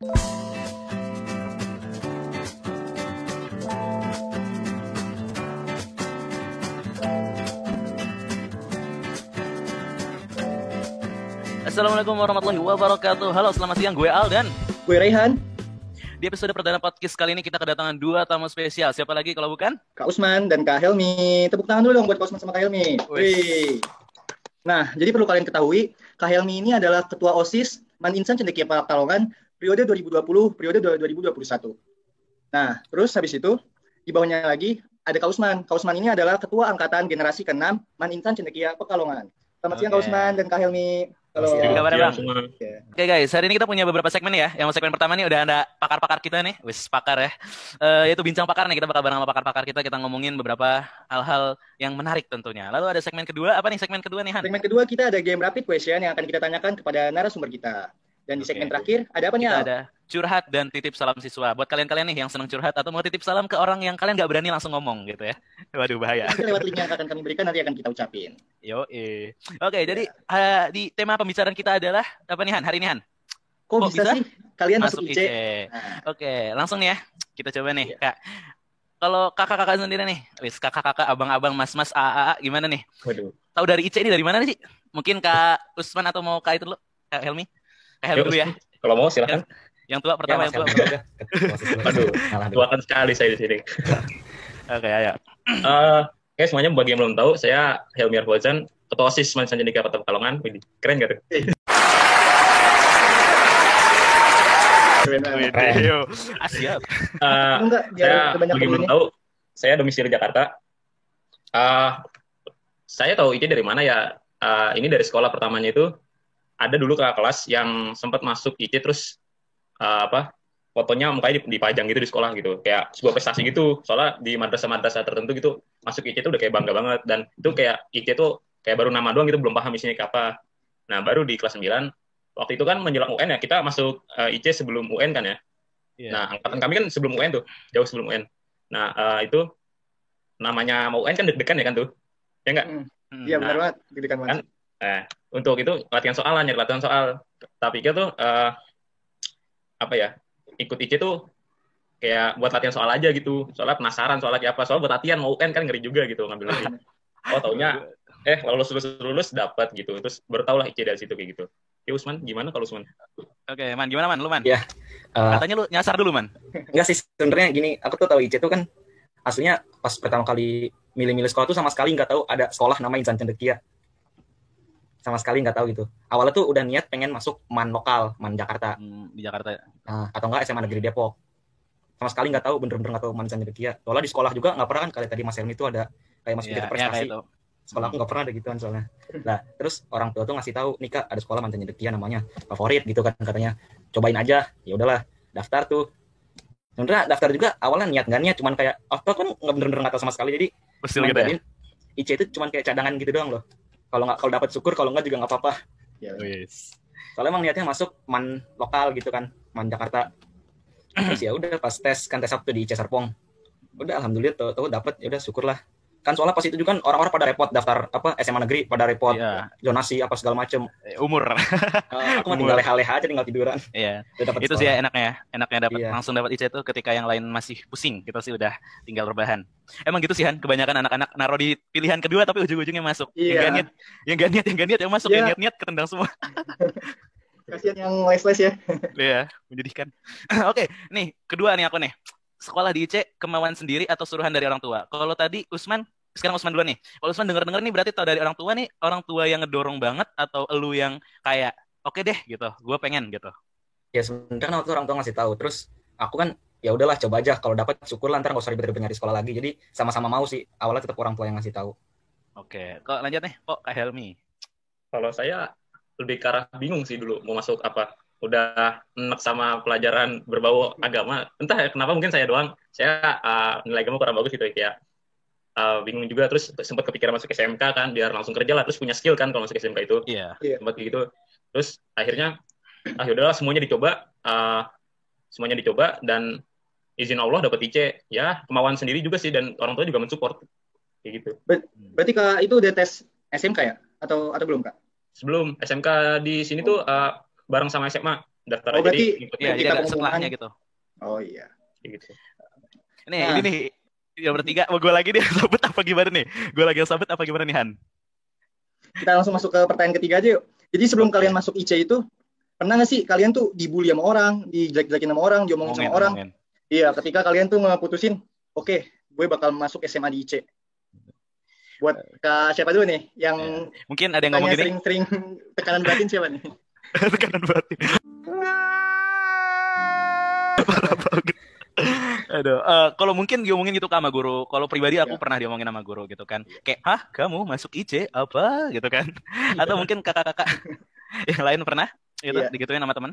Assalamualaikum warahmatullahi wabarakatuh. Halo, selamat siang. Gue Al dan Gue Raihan. Di episode perdana podcast kali ini kita kedatangan dua tamu spesial. Siapa lagi kalau bukan? Kak Usman dan Kak Helmi. Tepuk tangan dulu dong buat Kak Usman sama Kak Helmi. Wih. Nah, jadi perlu kalian ketahui, Kak Helmi ini adalah Ketua OSIS Man Insan Cendekia Pekalongan periode 2020, periode 2021. Nah, terus habis itu, di bawahnya lagi ada Kak Usman. Kak Usman ini adalah Ketua Angkatan Generasi ke-6 Man Insan Cendekia Pekalongan. Selamat siang Kak Usman dan Kak Helmi. Halo. Kabar Bang. Oke guys, hari ini kita punya beberapa segmen ya. Yang segmen pertama nih udah ada pakar-pakar kita nih, wis pakar ya. Yaitu bincang pakar nih, kita bakal bareng sama pakar-pakar kita ngomongin beberapa hal-hal yang menarik tentunya. Lalu ada segmen kedua, apa nih segmen kedua nih Han? Segmen kedua kita ada game rapid question yang akan kita tanyakan kepada narasumber kita. Dan di segmen terakhir ada apa nih? Kita ada curhat dan titip salam siswa. Buat kalian-kalian nih yang senang curhat atau mau titip salam ke orang yang kalian gak berani langsung ngomong gitu ya. Waduh bahaya. Nanti lewat link yang akan kami berikan nanti akan kita ucapin. Oke, jadi di tema pembicaraan kita adalah apa nih Han? Hari ini Han? Kok bisa sih kalian masuk IC? Oke, langsung nih ya. Kita coba nih, Kak. Kalau kakak-kakak sendiri nih, kakak-kakak, abang-abang, mas-mas, AA, gimana nih? Waduh. Tahu dari IC ini dari mana sih? Mungkin Kak Usman atau mau Kak itu dulu? Kak Helmi? Kak Helmi dulu ya. Kalau mau silakan. Yang tua pertama, yang tua. Aduh, tuakan sekali saya di sini. Oke, ayo. Oke, semuanya bagi yang belum tahu, saya Helmi Arfozan, Ketua OSIS Man Insan Cendekia Kota Pekalongan. Keren gak tuh? Siap. Saya bagi belum tahu, saya domisili Jakarta. Saya tahu IC dari mana ya? Ini dari sekolah pertamanya itu ada dulu kakak kelas yang sempat masuk IC terus fotonya mukanya dipajang gitu di sekolah gitu, kayak sebuah prestasi gitu. Soalnya di madrasah-madrasah tertentu gitu masuk IC itu udah kayak bangga banget, dan itu kayak IC itu kayak baru nama doang gitu, belum paham isinya kayak apa. Nah, baru di kelas 9 waktu itu kan menjelang UN ya, kita masuk IC sebelum UN kan ya. Nah, angkatan kami kan sebelum UN tuh, jauh sebelum UN. Nah, itu namanya mau UN kan deg-degan ya kan tuh. Ya enggak? Iya, benar banget, deg-degan banget. Kan, untuk itu latihan soal, nyari latihan soal. Tapi tuh apa ya, ikut IC tuh kayak buat latihan soal aja gitu. Soalnya penasaran soalnya kayak apa. Soalnya buat latihan mau UN kan ngeri juga gitu ngambil lagi. Oh, taunya lulus dapat gitu. Terus baru tau lah IC dari situ kayak gitu. Ya Usman, gimana kalau Usman? Oke, Man, gimana Man? Lu Man? Ya. Katanya lu nyasar dulu Man. Enggak sih, sebenarnya gini, aku tuh tahu IC tuh kan aslinya pas pertama kali milih-milih sekolah tuh sama sekali nggak tahu ada sekolah nama Insan Cendekia. Sama sekali nggak tahu gitu. Awalnya tuh udah niat pengen masuk MAN lokal, MAN Jakarta. Di Jakarta. Nah, atau enggak SMA Negeri Depok. Sama sekali nggak tahu, bener-bener nggak tahu MAN Insan Cendekia. Soalnya di sekolah juga nggak pernah kan, kayak tadi Mas Helmi itu ada kayak masuk kita prestasi. Ya, sekolah aku nggak pernah ada gituan soalnya. Nah, terus orang tua tuh ngasih tahu, nih Kak, ada sekolah MAN Insan Cendekia namanya favorit gitu kan katanya. Cobain aja. Ya udahlah, daftar tuh. Sebenarnya daftar juga awalnya niat cuman kayak kan nggak bener-bener nggak tahu sama sekali, jadi gitu ya? IC itu cuman kayak cadangan gitu doang loh. Kalau dapat syukur, kalau enggak juga nggak apa-apa. Yes. Soalnya emang niatnya masuk MAN lokal gitu kan, MAN Jakarta. Terus ya udah pas tes Sabtu di IC Serpong. Udah alhamdulillah tuh dapat, ya udah syukurlah. Kan soalnya pas itu juga kan orang-orang pada repot daftar SMA negeri, pada repot zonasi apa segala macem. Umur. Aku mah tinggal leha-leha aja, tinggal tiduran. Iya. Itu sih ya enaknya langsung dapat IC itu ketika yang lain masih pusing, kita sih udah tinggal rebahan. Emang gitu sih Han, kebanyakan anak-anak naruh di pilihan kedua tapi ujung-ujungnya masuk. Yang gak niat yang masuk, yang niat ketendang semua. Kasihan yang les-les ya. Iya, menyedihkan. Oke, nih kedua nih aku nih. Sekolah di IC kemauan sendiri atau suruhan dari orang tua? Kalau tadi sekarang Usman duluan nih. Kalau Usman denger nih berarti tahu dari orang tua nih, orang tua yang ngedorong banget atau elu yang kayak oke deh gitu, gue pengen gitu. Ya sebenarnya kan waktu orang tua ngasih tahu, terus aku kan ya udahlah coba aja, kalau dapat syukurlah, ntar nggak usah ribet-ribet nyari sekolah lagi. Jadi sama-sama mau sih, awalnya tetap orang tua yang ngasih tahu. Oke, kok lanjut nih, kok Kak Helmi? Kalau saya lebih ke arah bingung sih dulu mau masuk apa. Udah enak sama pelajaran berbau agama, entah ya kenapa, mungkin saya doang, saya nilai agama kurang bagus gitu ya, bingung juga. Terus sempat kepikiran masuk SMK kan, biar langsung kerja lah, terus punya skill kan kalau masuk SMK itu. Sempat gitu. Terus akhirnya yaudahlah semuanya dicoba dan izin Allah dapat IC. Ya kemauan sendiri juga sih, dan orang tua juga mensupport kayak gitu. Berarti Kak itu udah tes SMK ya atau belum Kak? Sebelum SMK di sini tuh bareng sama SMA. daftar Oh, aja berarti ikut Iya, jadi ketika ada pengumuman. setelahnya gitu. Oh iya. gitu. Nih, Nah. ini nih. Ya bertiga, mau gue lagi nih sabut apa gimana nih? Gue lagi yang sabut apa gimana nih, Han? Kita langsung masuk ke pertanyaan ketiga aja yuk. Jadi sebelum Oke. kalian masuk IC itu, pernah nggak sih kalian tuh dibully sama orang, dijelek-jelekin sama orang, diomongin sama orang? Ngomongin. Iya, ketika kalian tuh ngeputusin, oke, gue bakal masuk SMA di IC. Buat Kak siapa dulu nih yang Mungkin ada yang tanya ngomong gini. sering-sering tekanan batin siapa nih? Tekanan batin. Parah banget. Aduh, kalau mungkin diomongin gitu sama guru. Kalau pribadi aku pernah diomongin sama guru gitu kan. Kayak, "Hah, kamu masuk IC apa?" gitu kan. Atau mungkin kakak-kakak yang lain pernah gitu Iya. digituin sama teman.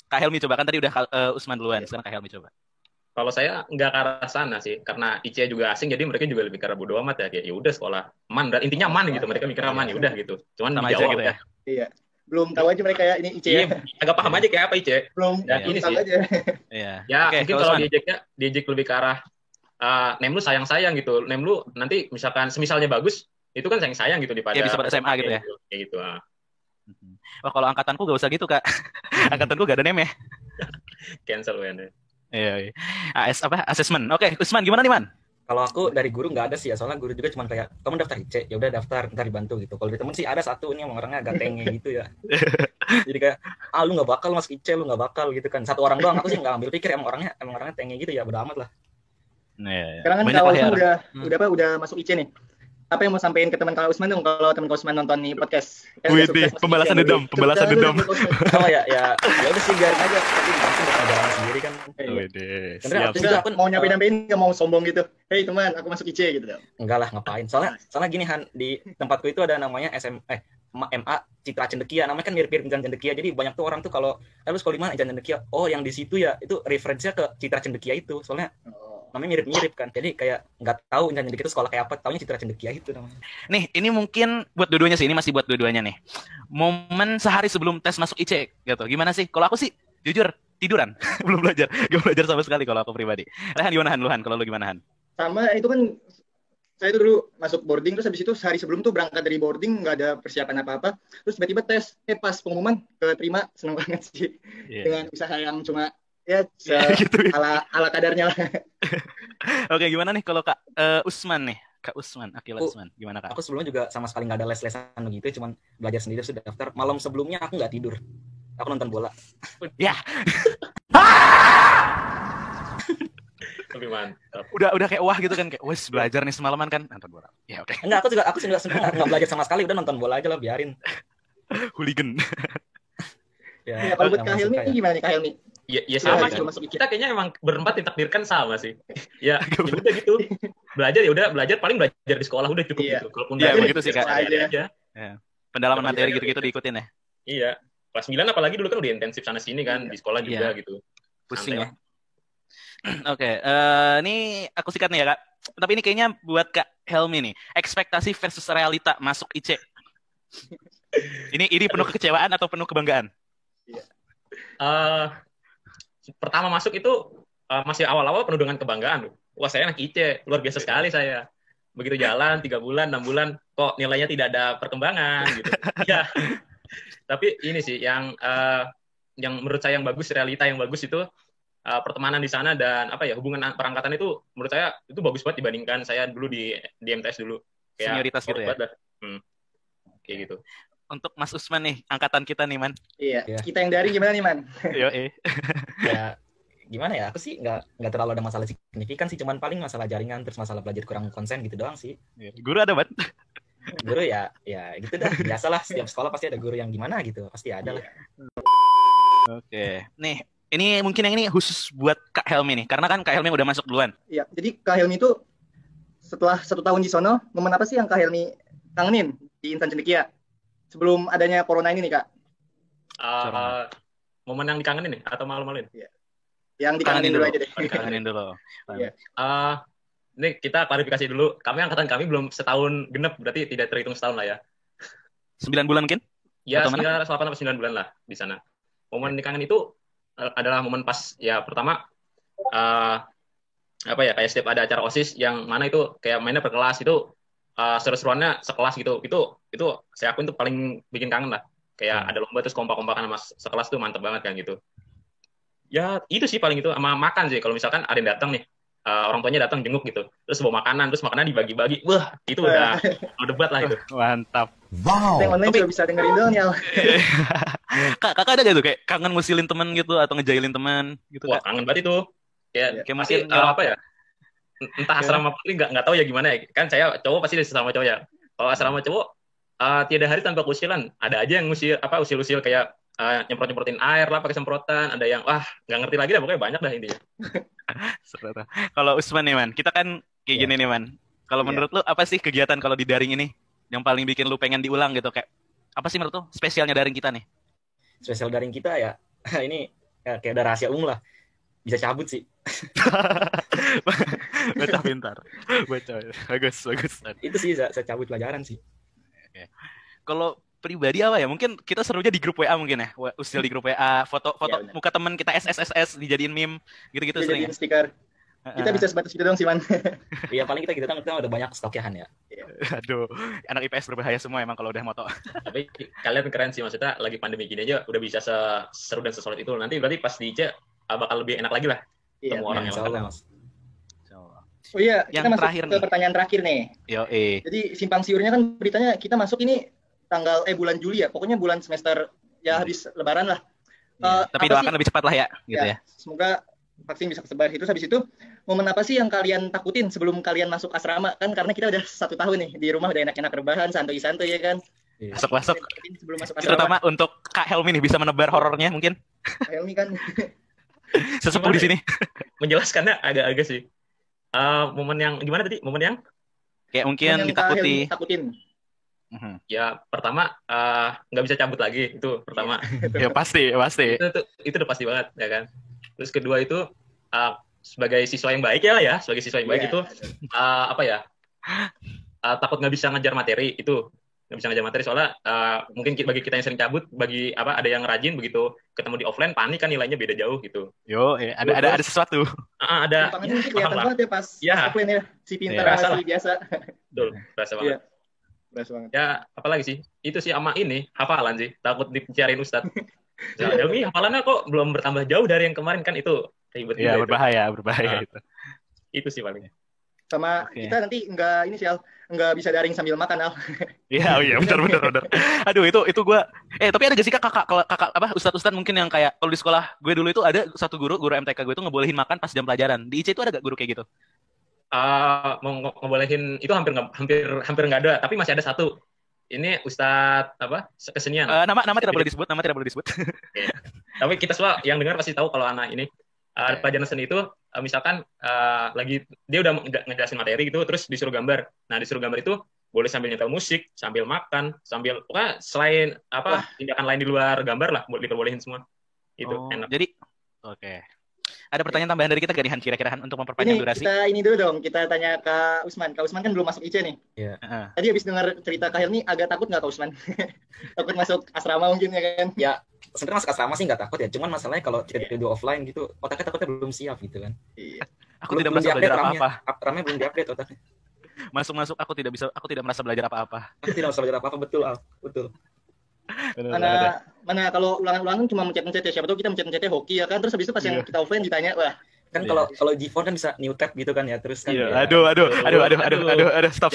Kak Helmi coba, kan tadi udah Usman duluan, sekarang Kak Helmi coba. Kalau saya nggak ke arah sana sih, karena IC juga asing, jadi mereka juga lebih ke arah bodo amat ya, kayak ya udah sekolah man, dan intinya man gitu, mereka mikirnya man, ya udah gitu. Cuman Sama di aja Jawa gitu udah. ya. Iya. Belum tahu aja mereka ya ini IC ya. Iya, agak paham aja kayak apa IC. Belum Ya, belum ini tahu sih. aja. Iya. Ya, Oke, mungkin kalau diejek lebih ke arah name lu sayang-sayang gitu. Name lu nanti misalkan semisalnya bagus, itu kan sayang-sayang gitu daripada Ya, bisa pada SMA gitu ya. Kayak gitu. Wah, kalau angkatanku gak usah gitu, Kak. Angkatanku gak ada name ya. Cancel kan. Iya. Assessment. Oke, Usman gimana nih, Man? Kalau aku dari guru nggak ada sih ya, soalnya guru juga cuma kayak kamu daftar IC, ya udah daftar, ntar dibantu gitu. Kalau dari temen sih ada satu ini yang orangnya agak tenge gitu ya. Jadi kayak lu nggak bakal masuk IC, lu nggak bakal gitu kan. Satu orang doang, aku sih nggak ambil pikir, emang orangnya tenge gitu ya, bodo amat lah. Iya. Sekarang kan Banyak kalau lah ya. Usman udah masuk IC nih. Apa yang mau sampein ke teman Kak Usman dong kalau teman Kak Usman nonton nih podcast? Kan udah Wih, sukses masuk pembalasan IC, dendam, nih. pembalasan Tepuk tangan dendam. dulu buat Kak Usman. Oh ya udah sih biarin aja, tapi langsung berjalan sendiri kan. Wih, Sebenarnya siap. aku Juga juga mau nyampein nggak mau sombong gitu. Hei teman, aku masuk IC gitu dong. enggak lah, ngapain? Soalnya gini Han, di tempatku itu ada namanya MA Citra Cendekia, namanya kan mirip-mirip Insan Cendekia. Jadi banyak tuh orang tuh kalau lu sekolah di mana Insan Cendekia, oh yang di situ ya, itu referensinya ke Citra Cendekia itu. Soalnya namanya mirip-mirip kan. Jadi kayak nggak tahu Insan Cendekia itu sekolah kayak apa, taunya Citra Cendekia itu namanya. Nih, ini mungkin buat dua-duanya sih. Ini masih buat dua-duanya nih. Momen sehari sebelum tes masuk IC gitu. Gimana sih? Kalau aku sih jujur tiduran. Belum belajar. Gak belajar sama sekali kalau aku pribadi. Rehan gimana, Han? Lu, Han? Kalau lu gimana, Han? Sama itu kan saya tuh dulu masuk boarding, terus habis itu sehari sebelum tuh berangkat dari boarding nggak ada persiapan apa-apa, terus tiba-tiba tes, pas pengumuman keterima, seneng banget sih. Dengan usaha yang cuma ya gitu. ala kadarnya lah. Oke, gimana nih kalau Kak Usman nih? Kak Usman, Akila Usman, gimana Kak? Aku sebelumnya juga sama sekali nggak ada les-lesan begitu, cuman belajar sendiri sudah daftar. Malam sebelumnya aku nggak tidur, aku nonton bola. Ya, Lebih mantap. udah kayak wah gitu kan, kayak wes belajar nih semalaman kan nonton bola. Ya oke. Enggak, aku juga sebenarnya nggak belajar sama sekali, udah nonton bola aja lah, biarin. Hooligan. Ya, kalau buat Kak Helmi gimana nih Kak Helmi? Ya sama sih. Kita kayaknya emang berempat ditakdirkan sama sih. Ya udah gitu. Belajar ya udah belajar, paling belajar di sekolah udah cukup gitu. Kalaupun ya begitu sih Kak. aja. Ya. Pendalaman materi gitu-gitu diikutin ya. Iya. Kelas 9 apalagi dulu kan udah intensif sana sini kan, di sekolah juga gitu. Pusing ya. Oke, ini aku sikat nih ya Kak. Tapi ini kayaknya buat Kak Helmi nih. Ekspektasi versus realita masuk IC. Ini penuh kekecewaan atau penuh kebanggaan? Pertama masuk itu masih awal-awal penuh dengan kebanggaan. Wah, saya anak IC, luar biasa sekali saya. Begitu jalan 3 bulan, 6 bulan, kok nilainya tidak ada perkembangan gitu. Ya. Tapi ini sih yang menurut saya yang bagus, realita yang bagus itu pertemanan di sana dan hubungan perangkatan itu menurut saya itu bagus banget dibandingkan saya dulu di MTS dulu. Kayak senioritas gitu ya. Kayak gitu. Untuk Mas Usman nih, angkatan kita nih, Man. Iya. Kita yang dari gimana nih, Man? Ya gimana ya, aku sih nggak terlalu ada masalah signifikan sih, cuman paling masalah jaringan, terus masalah belajar kurang konsen gitu doang sih. Guru ada, Man? Guru ya gitu dah, biasalah, setiap sekolah pasti ada guru yang gimana gitu, pasti ada lah. Oke, nih ini mungkin yang ini khusus buat Kak Helmi nih, karena kan Kak Helmi udah masuk duluan. Iya, jadi Kak Helmi itu setelah 1 tahun di sono, momen apa sih yang Kak Helmi kangenin di Insan Cendekia sebelum adanya corona ini nih Kak? Momen yang dikangenin nih atau malu-maluin? Iya. Yang dikangenin dulu aja deh. Dikangenin dulu. Iya. Ini kita klarifikasi dulu. Angkatan kami belum setahun genep, berarti tidak terhitung setahun lah ya. 9 bulan mungkin? Ya, sekitar 8-9 bulan lah di sana. Momen dikangen itu adalah momen pas ya pertama kayak setiap ada acara OSIS yang mana itu kayak mainnya per kelas itu seru-seruannya sekelas gitu. Itu saya akuin tuh paling bikin kangen lah. Kayak ada lomba terus kompak-kompakan sama sekelas tuh mantep banget kan gitu. Ya itu sih paling itu, sama makan sih. Kalau misalkan ada yang datang nih, orang tuanya datang jenguk gitu, terus bawa makanan, terus makanan dibagi-bagi, wah itu udah debat lah itu. Mantap. Wow. Yang online juga bisa dengerin dong ya. Kakak ada gak tuh kayak kangen ngusilin teman gitu atau ngejailin teman gitu? Wah kangen banget itu. Kayak mungkin apa ya? Entah asrama putri nggak tahu ya gimana ya. Kan saya cowok pasti sama cowok ya. Kalau asrama cowok tiada hari tanpa kusilan. Ada aja yang usil-usil kayak nyemprot-nyemprotin air lah pakai semprotan. Ada yang nggak ngerti lagi dah, pokoknya banyak dah intinya. Kalau Usman nih Man, kita kan kayak gini nih Man. Kalau menurut lu apa sih kegiatan kalau di daring ini yang paling bikin lu pengen diulang gitu, kayak apa sih menurut lu spesialnya daring kita nih? Spesial daring kita ya ini kayak udah rahasia umum lah. Bisa cabut sih. Bocah pintar. Bagus. Itu sih saya cabut pelajaran sih. Okay. Kalau pribadi apa ya? Mungkin kita serunya di grup WA mungkin ya. Usil di grup WA, foto muka teman kita SSSS dijadiin meme gitu-gitu sering. Dijadiin stiker. Kita bisa sebatas itu dong sih, Man. Iya, paling kita kan udah banyak stokiahan ya. Aduh, anak IPS berbahaya semua emang kalau udah moto. Tapi kalian keren sih, maksudnya lagi pandemi gini aja udah bisa seru dan sesolid itu. Nanti berarti pas di IC bakal lebih enak lagi lah. Ketemu orang yang kenal. Oh iya, yang kita masuk terakhir ke pertanyaan terakhir nih. Jadi simpang siurnya kan beritanya kita masuk ini bulan Juli ya. Pokoknya bulan semester ya habis Lebaran lah. Tapi doakan lebih cepat lah ya, gitu ya. Semoga vaksin bisa kesebar. Terus habis itu momen apa sih yang kalian takutin sebelum kalian masuk asrama? Kan karena kita udah 1 tahun nih di rumah, udah enak-enak rebahan, santuy-santuy ya kan. Masuk. Sebelum masuk asrama. Terutama untuk Kak Helmi nih bisa menebar horornya mungkin. Kak Helmi kan sesepuh di sini. Menjelaskannya agak-agak sih. Momen yang gimana tadi? Momen yang kayak mungkin takutin. Ya pertama nggak bisa cabut lagi, itu pertama. Ya pasti. Itu udah pasti banget ya kan. Terus kedua itu sebagai siswa yang baik sebagai siswa yang baik itu takut nggak bisa ngejar materi itu. Nggak bisa ngejar materi soalnya mungkin bagi kita yang sering cabut, bagi ada yang rajin begitu ketemu di offline panik kan nilainya beda jauh gitu. Ada sesuatu. Ada. Kelihatan banget ya pas offline ya, si pintar sama si biasa. Betul, berasa banget. Berasa banget. Ya apalagi sih itu sih sama ini hafalan sih, takut dicariin ustadz. Helmi hafalannya kok belum bertambah jauh dari yang kemarin kan, itu ribet. Iya berbahaya itu. Itu sih paling. Sama kita nanti nggak bisa daring sambil makan, Al. Iya benar. Aduh itu gue tapi ada gak sih kakak ustadz mungkin yang kayak kalau di sekolah gue dulu itu ada satu guru MTK gue itu ngebolehin makan pas jam pelajaran. Di IC itu ada gak guru kayak gitu? Mau ngebolehin itu hampir nggak ada, tapi masih ada satu. Ini ustadz kesenian. Nama tidak boleh disebut. Okay. Tapi kita semua yang dengar pasti tahu kalau anak ini pelajaran seni itu misalkan lagi dia udah ngejelasin materi gitu, terus disuruh gambar. Nah disuruh gambar itu boleh sambil nyetel musik, sambil makan, sambil selain tindakan lain di luar gambar lah, diperbolehin semua. Itu enak. Jadi ada pertanyaan tambahan dari kita gak nih Han, kira-kira Han, untuk memperpanjang durasi? Ini dulu dong, kita tanya Kak Usman. Kak Usman kan belum masuk IC nih. Iya. Tadi habis dengar cerita Kak Helmi, agak takut nggak Kak Usman? Takut masuk asrama mungkin ya kan? Ya, sebenarnya masuk asrama sih nggak takut ya. Cuman masalahnya kalau kita do offline gitu, otaknya takutnya belum siap gitu kan. Iya. Aku tidak merasa belajar apa-apa. RAM-nya belum diupdate otaknya. Masuk aku tidak merasa belajar apa-apa. Aku tidak merasa belajar apa-apa, betul. Mana kalau ulangan cuma mencet-mencet ya, siapa tahu kita mencet-mencetnya hoki ya kan, terus habis itu pas yang kita offline ditanya, wah kan kalau G-Phone kan bisa new tab gitu kan ya, terus kan aduh stop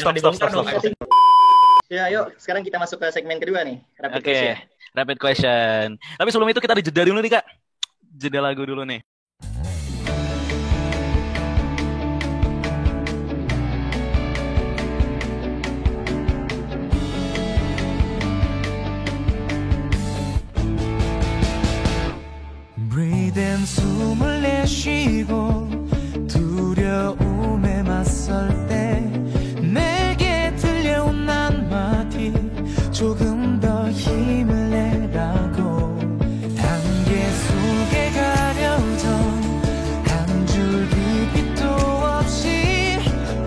ya. Yuk sekarang kita masuk ke segmen kedua nih, rapid question. Tapi sebelum itu kita ada jeda dulu nih Kak, jeda lagu dulu nih. breathe 숨을 내쉬고 두려움에 맞설 때 내게 들려온 한마디 조금 더 힘을 내라고 단계 속에 가려져 한 줄기 빛도 없이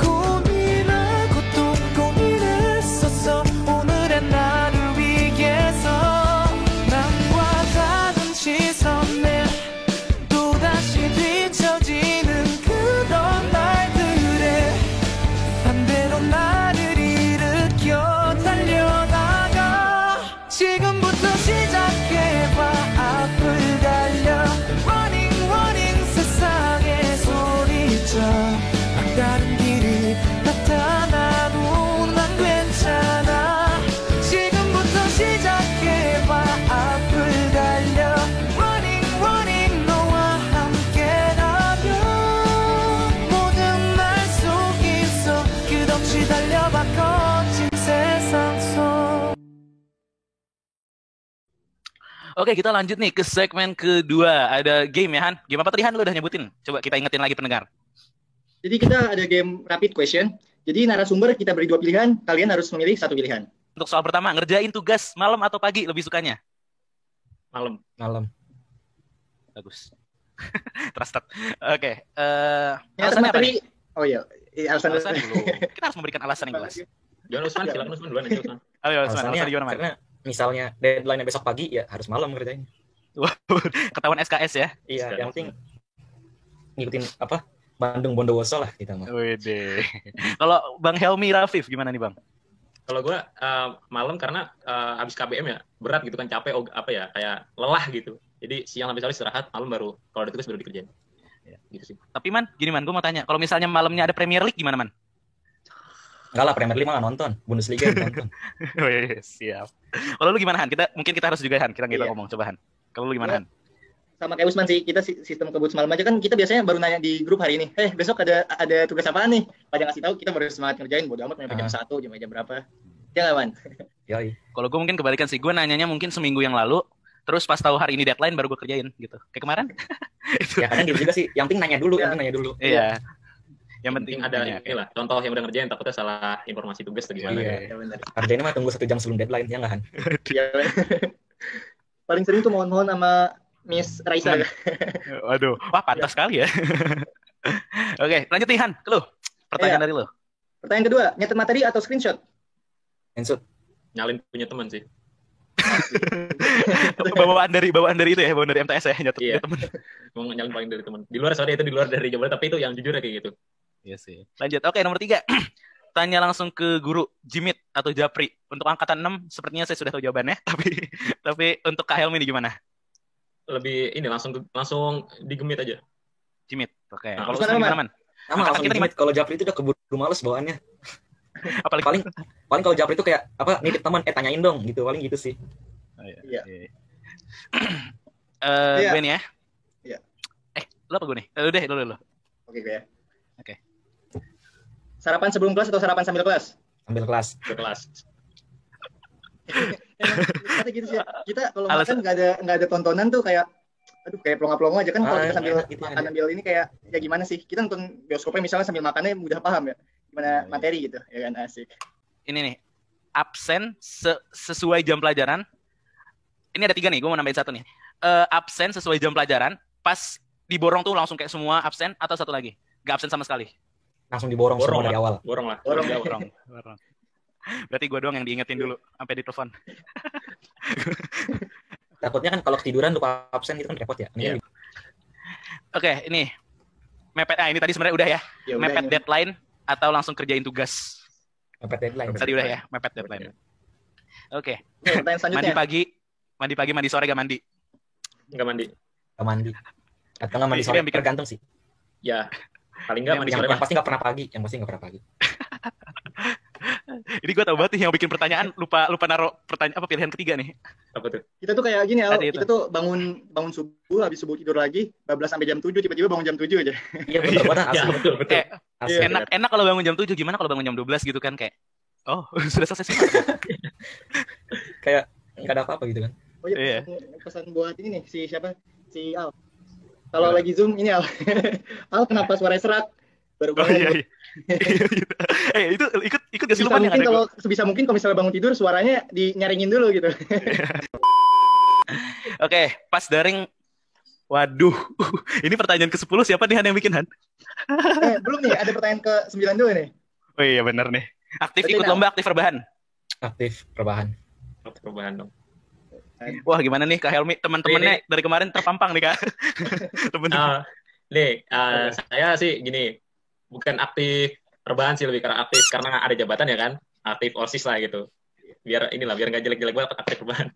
고민하고 또 고민했었어 오늘의 나를 위해서 남과 다른 시선에 또다시 뒤처지는 그런 날들에 Oke, kita lanjut nih ke segmen kedua. Ada game ya, Han? Game apa tadi, Han? Lu udah nyebutin. Coba kita ingetin lagi pendengar. Jadi kita ada game rapid question. Jadi narasumber kita beri 2 pilihan, kalian harus memilih 1 pilihan. Untuk soal pertama, ngerjain tugas malam atau pagi lebih sukanya? Malam. Bagus. Trusted. Oke. Ya, Alasannya apa tadi, nih? oh iya, alasan dulu. Kita harus memberikan alasan yang jelas. Jangan Usman, silakan Usman duluan aja Usman. Ayo, Usman, Alasannya alasannya gimana, Man? karena misalnya deadline-nya besok pagi ya harus malam kerjanya. Ketahuan SKS ya? Iya, yang penting ngikutin apa? Bandung Bondowoso lah kita mah. Wede. Kalau Bang Helmi Rafif gimana nih, Bang? Kalau gue malam karena habis KBM ya berat gitu kan, capek kayak lelah gitu. Jadi siang sampai sore istirahat, malam baru kalau ada tugas baru dikerjain. Ya, gitu sih. Tapi Man, gini Man, gue mau tanya, kalau misalnya malamnya ada Premier League gimana, Man? Enggak lah, Premier League mah nggak nonton, Bundesliga yang nonton. Oh iya, siap. Kalau lu gimana, Han? Kita harus juga, Han, kita ngomong, coba Han. Kalau lu gimana, Han? Sama kayak Usman sih, kita sistem kebut semalam aja kan, kita biasanya baru nanya di grup hari ini, besok ada tugas apaan nih? Pada ngasih tahu, kita baru semangat ngerjain, bodo amat sampai jam 1, jam berapa. Ya nggak, Man? Yoi. Kalau gue mungkin kebalikan sih, gue nanyanya mungkin seminggu yang lalu, terus pas tahu hari ini deadline baru gue kerjain gitu. Kayak kemarin. Ya kadang gitu juga sih, yang penting nanya dulu, Iya. Yang penting ada inilah contoh yang udah ngerjain, takutnya salah informasi tugas atau gimana. Iya, benar. Kerjanya mah tunggu 1 jam sebelum deadline, ya nggak Han? Iya. Paling sering tuh mohon-mohon sama Miss Raisa. Waduh, wah pantas sekali ya. Oke, lanjut nih Han, ke lu. Pertanyaan dari lu. Pertanyaan kedua, nyatet materi atau screenshot? Ensut. Nyalin punya teman sih. bawaan dari itu ya, bawaan dari MTS ya, nyatet Iya. teman. Mau nyalin paling dari teman. Di luar dari jawaban, tapi itu yang jujur ya kayak gitu. Iya sih. Lanjut. Oke, nomor 3. Tanya langsung ke guru, Jimit atau Japri. Untuk angkatan 6 sepertinya saya sudah tahu jawabannya, tapi untuk Kak Helmi ini gimana? Lebih ini langsung digemit aja. Jimit. Oke. Nah, Kalau Usman gimana, Man? Sama langsung Jimit. Kalau Japri itu udah keburu males bawaannya. Apalagi Paling kalau Japri itu kayak apa, nitip teman, tanyain dong gitu, paling gitu sih. Iya. Gue nih ya. Iya. Lo apa gue nih? Lu. Oke, gue ya. Oke. Sarapan sebelum kelas atau sarapan sambil kelas? Sambil kelas. Ke kelas. Kata gitu sih. Kita kalau makan nggak ada tontonan tuh kayak pelongo-pelongo aja kan. Kalau kita sambil gitu makan sambil ini kayak ya gimana sih? Kita nonton bioskopnya misalnya sambil makannya mudah paham ya. Gimana materi gitu, ya kan, asik. Ini nih, absen sesuai jam pelajaran. Ini ada 3 nih, gue mau nambahin 1 nih. Absen sesuai jam pelajaran, pas diborong tuh langsung kayak semua absen, atau 1 lagi, gak absen sama sekali. Langsung diborong semua dari awal. Borong. Berarti gue doang yang diingetin dulu, sampai ditelepon. Takutnya kan kalau ketiduran lupa absen itu kan repot ya. Iya. Oke, ini mepet. Ini tadi sebenarnya udah ya. Ya, mepet udah, deadline atau langsung kerjain tugas. Mepet deadline. Tadi udah ya, mepet deadline. Oke. Pertanyaan selanjutnya. Mandi pagi, mandi sore gak mandi? Enggak mandi. Gak mandi. Atau nggak mandi sore, tergantung sih. Ya, paling nggak mandi sore. Yang pasti nggak pernah pagi. Ini gue tau banget nih yang bikin pertanyaan lupa naruh pertanyaan apa pilihan ketiga nih. Apa tuh? Kita tuh kayak gini, kita tuh bangun subuh, habis subuh tidur lagi, bablas sampai jam 7, tiba-tiba bangun jam 7 aja. Iya betul. Ya, betul. Enak kalau bangun jam 7, gimana kalau bangun jam 12 gitu kan, kayak oh sudah selesai sih. Kayak nggak ada apa-apa gitu kan. Oh iya, pesan buat ini nih, si Al. Kalau lagi Zoom ini Al. Al kenapa suaranya serak? Baru bangun. Oh iya. Itu ikut gak sih lu? Sebisa mungkin kalau misalnya bangun tidur suaranya dinyaringin dulu gitu. Oke, pas daring. Waduh, ini pertanyaan ke-10 siapa nih Han yang bikin Han? Belum nih, ada pertanyaan ke-9 dulu nih. Oh iya benar nih. Aktif ikut lomba, aktif rebahan. Aktif rebahan dong. Wah gimana nih Kak Helmi, teman-temannya dari kemarin terpampang nih Kak. Saya sih gini, bukan aktif rebahan sih, lebih karena aktif karena ada jabatan ya kan, aktif OSIS lah gitu. Biar nggak jelek-jelek banget aktif rebahan.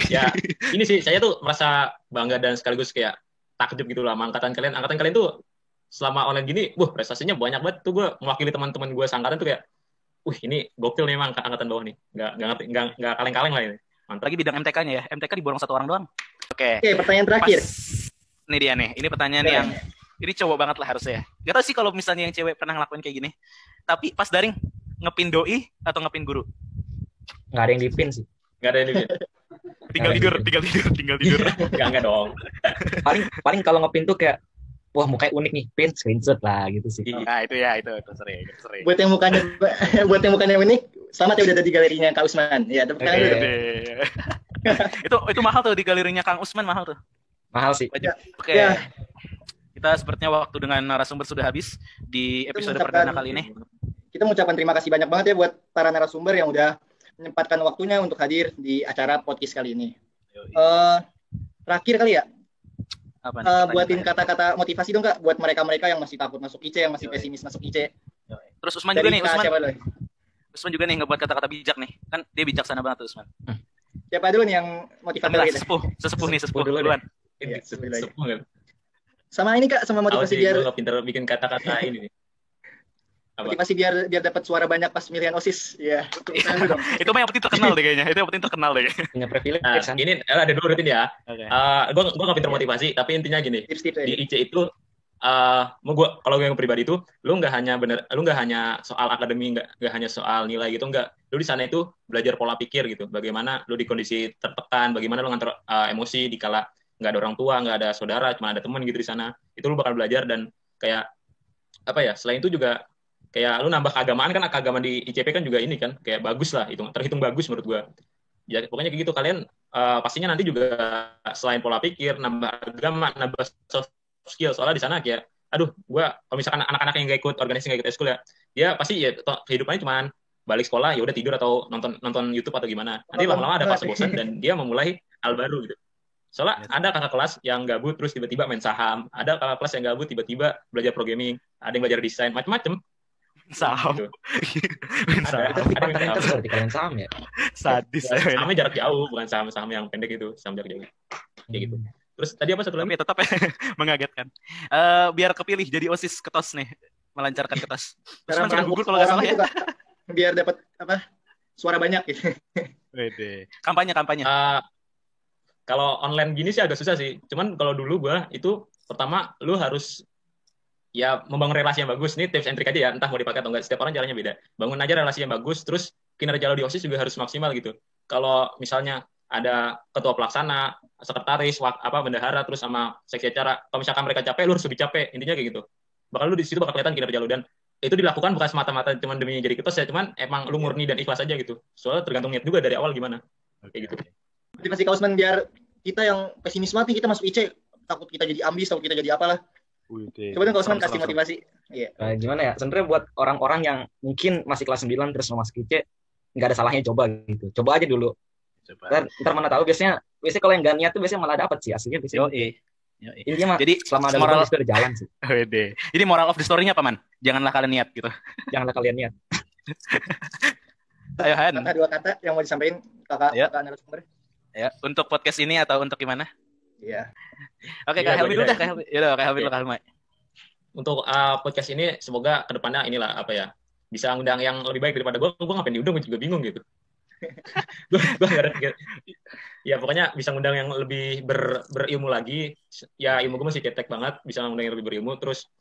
Ya ini sih saya tuh merasa bangga dan sekaligus kayak takjub gitu lah sama angkatan kalian tuh selama online gini, prestasinya banyak banget tuh. Gue mewakili teman-teman gue seangkatan tuh kayak, ini gokil nih emang angkatan bawah nih, nggak kaleng-kaleng lah ini. Mantap. Lagi bidang MTK-nya ya, MTK diborong 1 orang doang. Oke, pertanyaan terakhir. Ini dia nih, ini pertanyaan yang ini cowok banget lah harusnya ya. Gak tau sih kalau misalnya yang cewek pernah ngelakuin kayak gini. Tapi pas daring, ngepin doi atau ngepin guru? Nggak ada yang dipin sih. Nggak ada yang dipin. tinggal tidur. Enggak dong. Paling kalau ngepin tuh kayak wah mukanya unik nih, pin screenshot lah gitu sih. Nah, itu sering. Buat yang mukanya unik, selamat ya udah ada di galerinya Kak Usman. Ya, tepuk tangan dulu. Itu mahal tuh di galerinya Kang Usman, mahal tuh. Mahal sih. Oke. Kita sepertinya waktu dengan narasumber sudah habis di episode perdana kali ini. Kita mengucapkan terima kasih banyak banget ya buat para narasumber yang udah menyempatkan waktunya untuk hadir di acara podcast kali ini. Terakhir kali ya, buatin kata-kata motivasi dong Kak buat mereka-mereka yang masih takut masuk IC, yang masih pesimis masuk IC. Terus Usman juga nih, Usman juga nih ngebuat kata-kata bijak nih. Kan dia bijaksana banget tuh Usman. Siapa dulu nih yang motivasi kita? Sesepuh duluan. Sama ini Kak, sama motivasi biar pinter bikin kata-kata ini nih. Motivasi biar dapat suara banyak pas pemilihan OSIS. Iya. Itu mah yang penting terkenal deh kayaknya. Punya privilege kan. Ini ada dua rutin ya. Gue nggak pinter motivasi, tapi intinya gini. Di IC itu, kalau gue yang pribadi itu, lu nggak hanya soal akademi, nggak hanya soal nilai gitu, nggak. Lu di sana itu belajar pola pikir gitu. Bagaimana lu di kondisi tertekan, bagaimana lu ngantor emosi di kala nggak ada orang tua, nggak ada saudara, cuma ada teman gitu di sana. Itu lu bakal belajar dan kayak apa ya? Selain itu juga kayak lu nambah keagamaan kan, keagamaan di ICP kan juga ini kan kayak bagus lah, itu terhitung bagus menurut gua. Ya pokoknya kayak gitu, kalian pastinya nanti juga selain pola pikir nambah agama, nambah soft skill. Soalnya di sana kayak gua kalau misalkan anak-anak yang nggak ikut organisasi, nggak ikut eskul ya, dia pasti ya kehidupannya cuman balik sekolah ya udah tidur atau nonton YouTube atau gimana. Nanti lama-lama ada fase bosan dan dia memulai hal baru gitu. Soalnya ada kakak kelas yang gabut terus tiba-tiba main saham, ada kakak kelas yang gabut tiba-tiba belajar programming, ada yang belajar desain, macam-macam. Saham. Ada seperti kalian saham ya. Sadis. Sahamnya jarak jauh, bukan saham yang pendek itu, saham jarak jauh. Kayak gitu. Terus tadi apa satu lagi? Tetap mengagetkan. Biar kepilih jadi OSIS ketos nih, melancarkan ketos. Usman sudah gugur kalau nggak salah ya. Biar dapat suara banyak gitu. Wede. Kampanye. Kalau online gini sih agak susah sih. Cuman kalau dulu gua itu pertama lu harus ya membangun relasi yang bagus. Ini tips and trick aja ya, entah mau dipakai atau enggak, setiap orang caranya beda. Bangun aja relasi yang bagus, terus kinerja lo di OSIS juga harus maksimal gitu. Kalau misalnya ada ketua pelaksana, sekretaris, bendahara, terus sama seksi acara, kalau misalkan mereka capek, lo harus lebih capek. Intinya kayak gitu. Bakal lo di situ bakal kelihatan kinerja lo, dan itu dilakukan bukan semata-mata cuma demi jadi ketua, cuman emang lo murni dan ikhlas aja gitu. Soalnya tergantung niat juga dari awal gimana. Kayak gitu. Motivasi Kak Usman biar kita yang pesimis mati, kita masuk IC, takut kita jadi ambis, takut kita jadi apalah. Coba dong Kak Usman kasih motivasi. Iya. Gimana ya? Sebenarnya buat orang-orang yang mungkin masih kelas 9 terus mau masuk IC, nggak ada salahnya coba gitu. Coba aja dulu. Ntar mana tahu, biasanya kalau yang nggak niat tuh biasanya malah dapat sih aslinya biasanya. Intinya mah jadi selama ada moral itu ada jalan sih. Jadi moral of the story-nya apa, Man? Janganlah kalian niat gitu. Janganlah kalian niat. Ayo Han. Dua kata yang mau disampaikan kakak narasumber. Ya, untuk podcast ini atau untuk gimana? Iya. Oke, Kak Helmi dulu dah, Kak Helmi. Untuk podcast ini semoga kedepannya inilah apa ya, bisa ngundang yang lebih baik daripada gue ngapain diundang, gue juga bingung gitu. gue nggak ada pikir. Ya pokoknya bisa ngundang yang lebih berilmu lagi. Ya ilmu gue masih ketek banget, bisa ngundang yang lebih berilmu. Terus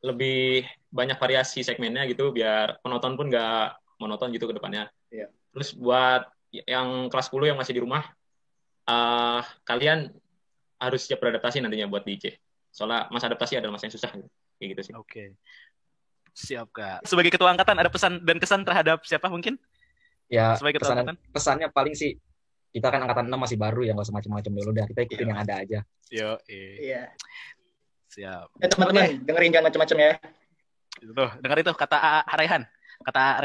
lebih banyak variasi segmennya gitu, biar penonton pun nggak monoton gitu ke depannya. Iya. Terus buat yang kelas 10 yang masih di rumah, kalian harus siap beradaptasi nantinya buat di IC. Soalnya masa adaptasi adalah masa yang susah kayak gitu sih. Oke. Siap, Kak. Sebagai ketua angkatan ada pesan dan kesan terhadap siapa mungkin? Ya, pesannya paling sih kita kan angkatan 6 masih baru ya, enggak usah macam-macam dulu dah. Kita ikutin yang ada aja. Iya. Siap. Teman-teman, dengerin jangan macam-macam ya. Tuh, dengar itu kata Rehan. Kata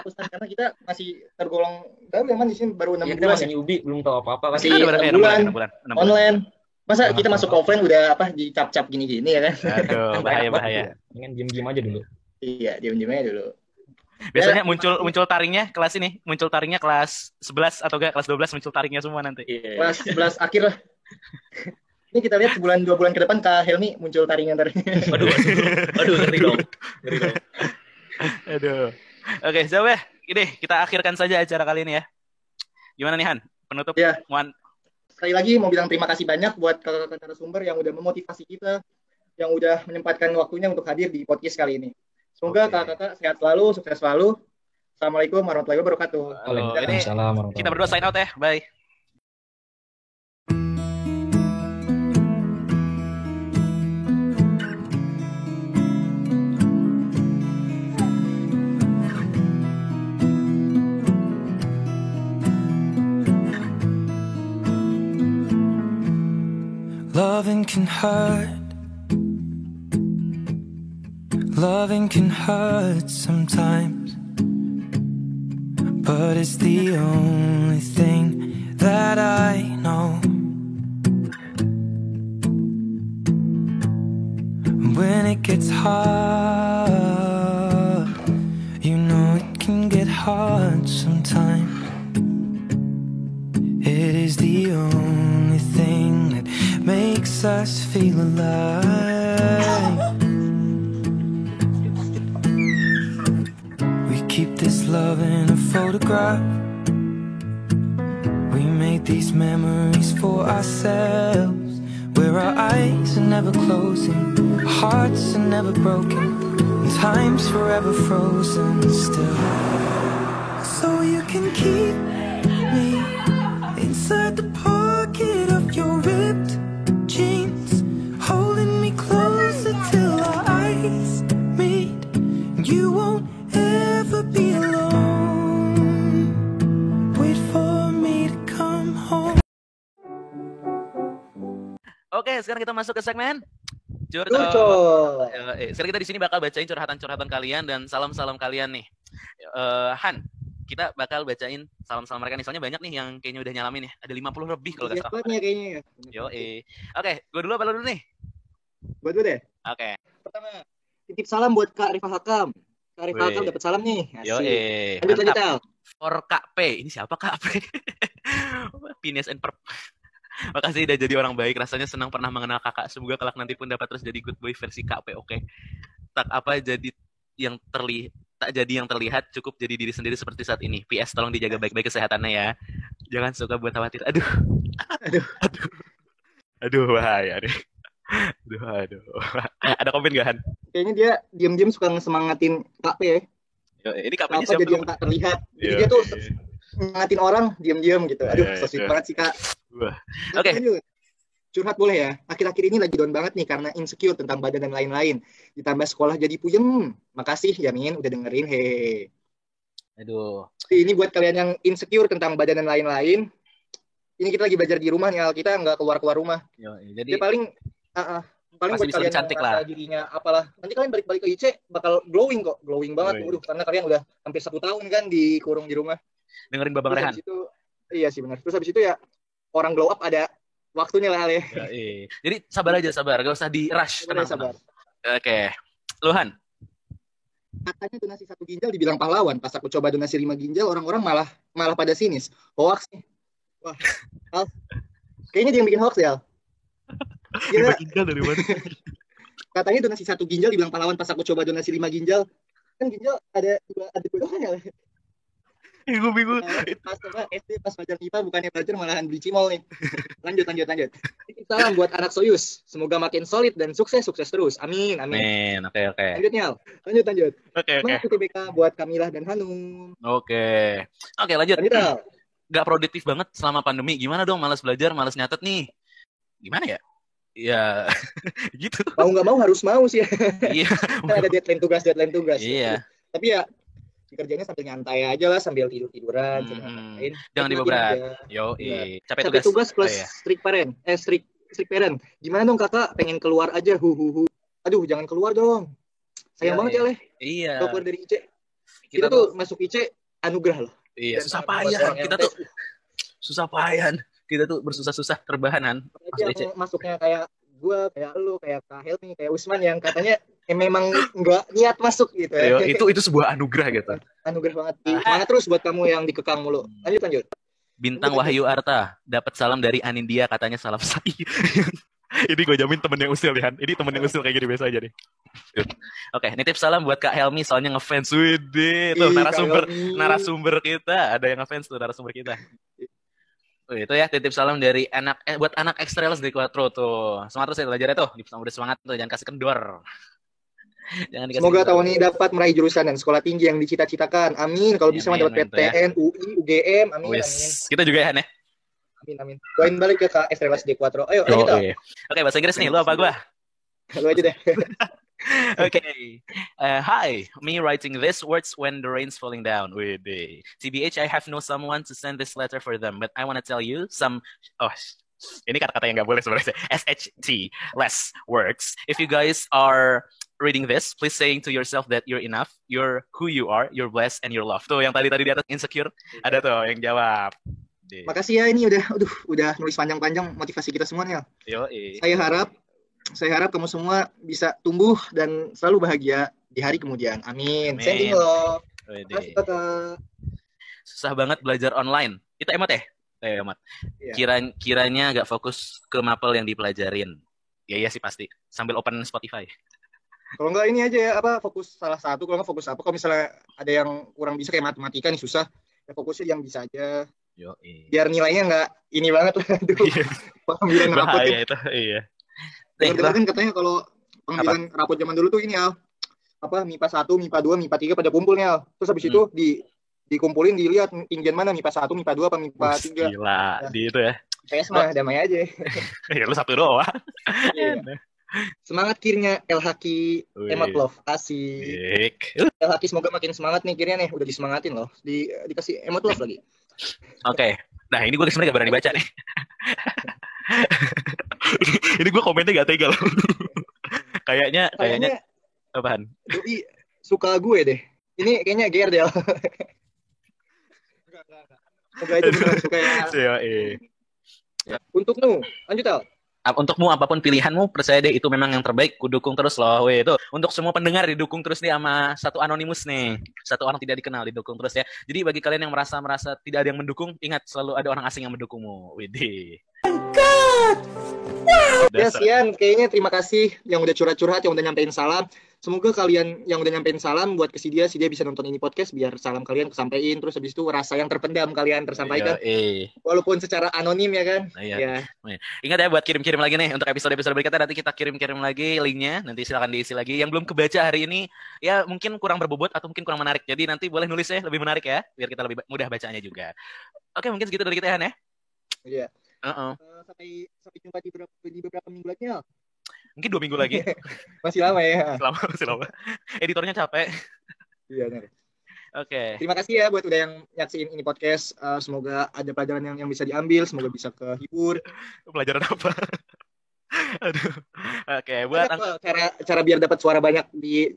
Ustaz, karena kita masih tergolong baru ya, Man, di sini baru 6 bulan. Kita masih newbie, belum tahu apa-apa. Masih 6 bulan online. Masa kita masuk offline udah dicap-cap gini-gini ya kan? Aduh, bahaya. Mendingan diem-diem aja dulu. Iya, diem-diem aja dulu. Biasanya muncul taringnya kelas ini, muncul taringnya kelas 11 atau enggak kelas 12 muncul taringnya semua nanti. Kelas 11 akhir lah. Ini kita lihat sebulan 2 bulan ke depan Kak Helmi muncul taringnya ntar. Aduh, ngeri dong. Aduh. Oke, jauh ya. Ini kita akhirkan saja acara kali ini ya. Gimana nih Han? Penutup. Ya. Sekali lagi mau bilang terima kasih banyak buat kakak-kakak narasumber yang udah memotivasi kita, yang udah menyempatkan waktunya untuk hadir di podcast kali ini. Semoga kakak-kakak sehat selalu, sukses selalu. Assalamualaikum warahmatullahi wabarakatuh. Halo, ini Waalaikumsalam warahmatullahi kita berdua sign out ya. Bye. Loving can hurt. Loving can hurt sometimes, but it's the only thing that I know. When it gets hard, you know it can get hard sometimes. It is the only thing that makes us feel alive. We keep this love in a photograph. We make these memories for ourselves, where our eyes are never closing, our hearts are never broken, and time's forever frozen still. So you can keep me inside the pocket of your ripped jeans, holding me closer till our eyes meet. You won't ever be alone. Wait for me to come home. Oke, sekarang kita masuk ke segmen Curcol. Curcol. Sekarang kita di sini bakal bacain curhatan-curhatan kalian dan salam-salam kalian nih. Han, kita bakal bacain salam-salam mereka nih. Soalnya banyak nih yang kayaknya udah nyalamin ya. Ada 50 lebih kalau nggak salah. Banyak kayaknya ya. Oke, gue dulu apa lo dulu nih? Buat gue deh. Oke. Pertama, titip salam buat Kak Rifa Hakam. Kak Rifa Hakam dapat salam nih. Lanjut Al. For Kak P. Ini siapa Kak P? Phineas and Ferb. Makasih udah jadi orang baik. Rasanya senang pernah mengenal kakak. Semoga kelak nanti pun dapat terus jadi good boy versi Kak P. Oke. Tak jadi yang terlihat, cukup jadi diri sendiri seperti saat ini. PS, tolong dijaga baik-baik kesehatannya ya. Jangan suka buat khawatir. Aduh, bahaya nih. Aduh. Ada komen gak, Han? Kayaknya dia diam-diam suka ngesemangatin Kak P ya. Ini Kak P-nya siapa? Jadi yang tak terlihat. Jadi dia tuh ngesemangatin orang diam-diam gitu. Aduh, so sweet banget sih Kak. Oke. Curhat boleh ya. Akhir-akhir ini lagi down banget nih karena insecure tentang badan dan lain-lain. Ditambah sekolah jadi puyeng. Makasih Yamin udah dengerin. Hehehe. Aduh. Ini buat kalian yang insecure tentang badan dan lain-lain. Ini kita lagi belajar di rumah nih Al. Kita nggak keluar rumah. Jadi ya paling buat kalian cantik lah. Dirinya apalah. Nanti kalian balik ke IC bakal glowing kok. Glowing banget. Waduh, karena kalian udah hampir 1 tahun kan dikurung di rumah. Dengerin Babang Rehan. Iya sih benar. Terus habis itu ya orang glow up ada waktunya lah ya. Jadi sabar aja, gak usah di rush. Sabar. Oke. Luhan. Katanya donasi 1 ginjal dibilang pahlawan. Pas aku coba donasi 5 ginjal, orang-orang malah pada sinis. Hoax nih. Wah, Al. Kayaknya dia yang bikin hoax ya, Al. 5 ginjal dari mana? Katanya donasi 1 ginjal dibilang pahlawan. Pas aku coba donasi 5 ginjal. Kan ginjal ada dua ya. Bingung. Pas SD pas belajar IPA bukannya belajar malahan beli cimol nih. Lanjut. Salam buat anak Soyuz. Semoga makin solid dan sukses terus. Amin. Oke. Lanjut. Oke. TBK buat Kamilah dan Hanum. Oke, lanjut. Al. Gak produktif banget selama pandemi. Gimana dong? Malas belajar, malas nyatet nih. Gimana ya? Ya, gitu. Mau nggak mau harus mau sih. Iya. Kan ada deadline tugas. Iya. Tapi ya kerjanya sambil nyantai aja lah, sambil tiduran. Jangan diberat. Capek tugas plus strict parent. Gimana dong kakak? Pengen keluar aja. Aduh, jangan keluar dong. Sayang banget ya, Leh. Iya. Kalau keluar dari IC. Kita tuh masuk IC anugerah loh. Iya, susah payah. Susah payah. Kita tuh bersusah-susah terbahanan. Masuknya kayak gue, kayak lu, kayak Kak Helmi, kayak Usman yang katanya memang nggak niat masuk gitu ya. Itu sebuah anugerah gitu. Anugerah banget. Semangat terus buat kamu yang dikekang mulu. Lanjut. Bintang Wahyu Arta dapat salam dari Anindya, katanya salam saya. Ini gue jamin temen yang usil ya. Ini temen yang usil kayak gini biasa aja nih. Oke, nitip salam buat Kak Helmi soalnya ngefans. Widih, tuh narasumber kita. Ada yang ngefans tuh narasumber kita. Itu ya, titip salam dari buat anak Extrails di Quattro tuh. Semangat terus ya belajarnya tuh. Udah semangat tuh, jangan kasih kendor. Semoga tahun ini dapat meraih jurusan dan sekolah tinggi yang dicita-citakan. Amin. Kalau bisa dapat PTN, UI, UGM. Amin. Kita juga ya, Han ya. Amin. Doain balik ke Estrellas de Cuatro. Ayo, lanjut. Oke, bahasa Inggris nih. Lu apa gua? Lu aja deh. Okay. Hi, me writing these words when the rain's falling down. TBH, I have no someone to send this letter for them, but I want to tell you some. Ini kata-kata yang nggak boleh sebenarnya. SHT, less words. If you guys are reading this, please saying to yourself that you're enough, you're who you are, you're blessed, and you're loved. Tuh yang tadi di atas insecure, ada tuh yang jawab. Makasih ya, ini udah nulis panjang-panjang motivasi kita semua nih. Saya harap kamu semua bisa tumbuh dan selalu bahagia di hari kemudian. Amin. Sending lo. Susah banget belajar online. Itu emot ya? Emot. Yeah. Kiranya nggak fokus ke mapel yang dipelajarin. Ya iya sih pasti. Sambil open Spotify. Kalau nggak ini aja ya, fokus salah satu. Kalau nggak fokus apa? Kalau misalnya ada yang kurang bisa kayak matematika nih susah, ya fokusnya yang bisa aja. Biar nilainya nggak ini banget lah. Pengambilan rapot itu. Iya. Dengar kan katanya kalau pengambilan rapot zaman dulu tuh ini MIPA 1, MIPA 2, MIPA 3 pada kumpulnya. Terus habis itu dikumpulin dilihat tinggian mana MIPA 1, MIPA 2 apa MIPA 3. Gila, di itu ya. PS mah damai aja. Ya lu satu doang. Semangat kirnya LHK Emot Love. Asik. LHK semoga makin semangat nih kirnya nih. Udah disemangatin loh. Dikasih Emot Love lagi. Oke. Nah ini gue sebenarnya gak berani baca nih. Ini gue komennya gak tega loh. Kayaknya apaan? Doi suka gue deh. Ini kayaknya GR deh. Semoga itu beneran suka ya. Untuk lanjut Al. Untukmu apapun pilihanmu, percaya deh itu memang yang terbaik. Kudukung terus loh. Tuh. Untuk semua pendengar didukung terus nih sama satu anonimus nih. Satu orang tidak dikenal didukung terus ya. Jadi bagi kalian yang merasa tidak ada yang mendukung, ingat selalu ada orang asing yang mendukungmu. Widih. Wow. Ya Sian, kayaknya terima kasih yang udah curhat-curhat, yang udah nyampein salam. Semoga kalian yang udah nyampein salam buat ke si dia bisa nonton ini podcast biar salam kalian kesampaiin. Terus habis itu rasa yang terpendam kalian tersampaikan. Walaupun secara anonim ya kan. Ya. Ingat ya buat kirim-kirim lagi nih untuk episode-episode berikutnya, nanti kita kirim-kirim lagi linknya. Nanti silakan diisi lagi. Yang belum kebaca hari ini ya mungkin kurang berbobot atau mungkin kurang menarik. Jadi nanti boleh nulis ya lebih menarik ya biar kita lebih mudah bacanya juga. Oke, mungkin segitu dari kita Han ya. Iya. Sampai jumpa di beberapa minggu lagi ya. Mungkin 2 minggu lagi. Masih lama ya. Masih lama. Editornya capek. Iya benar. Oke. Terima kasih ya buat udah yang nyaksiin ini podcast. Semoga ada pelajaran yang bisa diambil, semoga bisa kehibur. Pelajaran apa? Aduh. Oke, buat cara biar dapat suara banyak di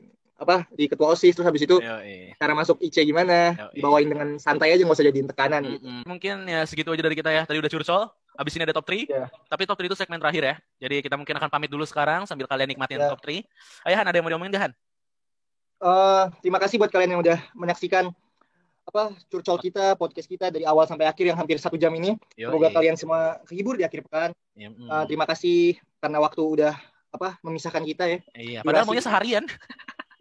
ketua OSIS, terus habis itu cara masuk IC gimana, dibawain dengan santai aja, nggak usah jadiin tekanan gitu. Mungkin ya segitu aja dari kita ya. Tadi udah curcol, abis ini ada top 3 tapi top 3 itu segmen terakhir ya, jadi kita mungkin akan pamit dulu sekarang sambil kalian nikmatin top 3. Han, ada yang mau diomongin Han? Terima kasih buat kalian yang udah menyaksikan curcol kita, podcast kita dari awal sampai akhir yang hampir 1 jam ini. Semoga kalian semua kehibur di akhir pekan. Terima kasih karena waktu udah memisahkan kita ya. Iya, padahal maunya seharian.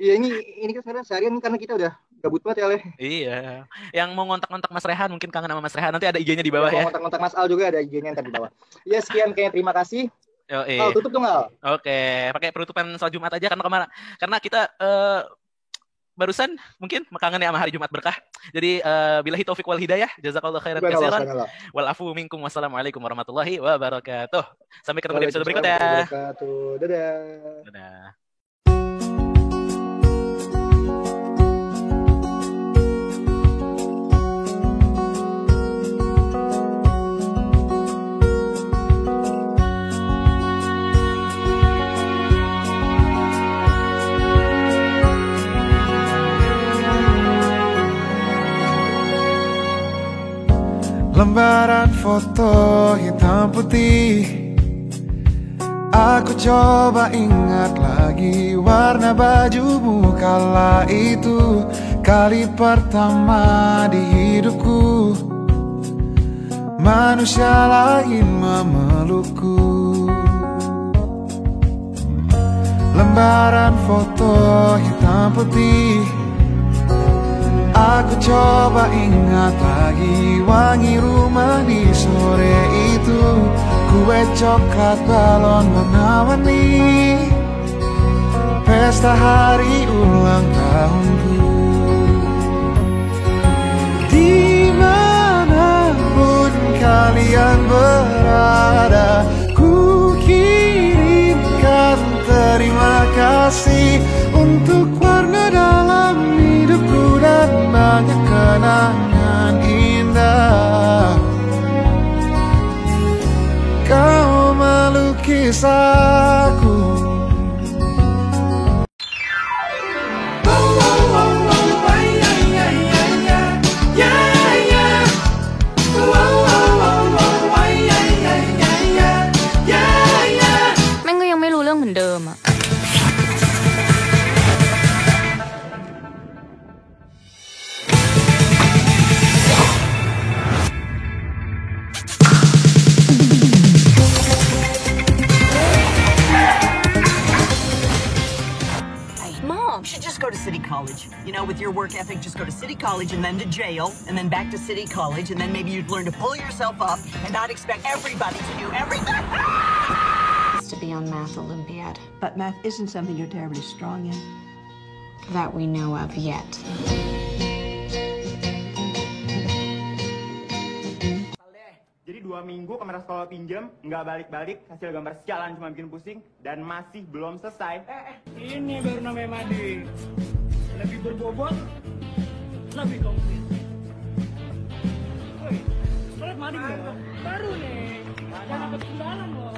Iya, ini kan seharian karena kita udah gabut banget ya, Le. Iya. Yang mau ngontak-ngontak Mas Rehan, mungkin kangen sama Mas Rehan, nanti ada IG-nya di bawah ya. Mau ngontak-ngontak Mas Al juga ada IG-nya ntar di bawah. Ya, sekian kayaknya, terima kasih. Al, tutup dong, Al. Oke, pakai penutupan salat Jumat aja karena kita barusan mungkin kangen ya sama hari Jumat berkah. Jadi billahi taufik wal hidayah, jazakallahu khairan katsiran. Wal afu minkum, wassalamualaikum warahmatullahi wabarakatuh. Sampai ketemu di episode berikutnya. Dadah. Lembaran foto hitam putih, aku coba ingat lagi warna bajumu kala itu. Kali pertama di hidupku manusia lain memelukku. Lembaran foto hitam putih, aku coba ingat lagi wangi rumah di sore itu. Kue coklat balon warna-warni, pesta hari ulang tahunku. Dimanapun kalian berada, ku kirimkan terima kasih untuk warna dalam hidupku dan banyak kenangan indah. Kau melukis aku. College. You know, with your work ethic, just go to City College and then to jail, and then back to City College, and then maybe you'd learn to pull yourself up and not expect everybody to do everything. To be on Math Olympiad. But math isn't something you're terribly strong in. That we know of yet. Jadi 2 minggu kamera sekolah pinjam, nggak balik-balik, hasil gambar sialan cuma bikin pusing, dan masih belum selesai. Ini baru namanya Madi. Lebih berbobot, lebih komplit. Woi, lihat Madi belum? Baru nih, jangan dapat kendala loh.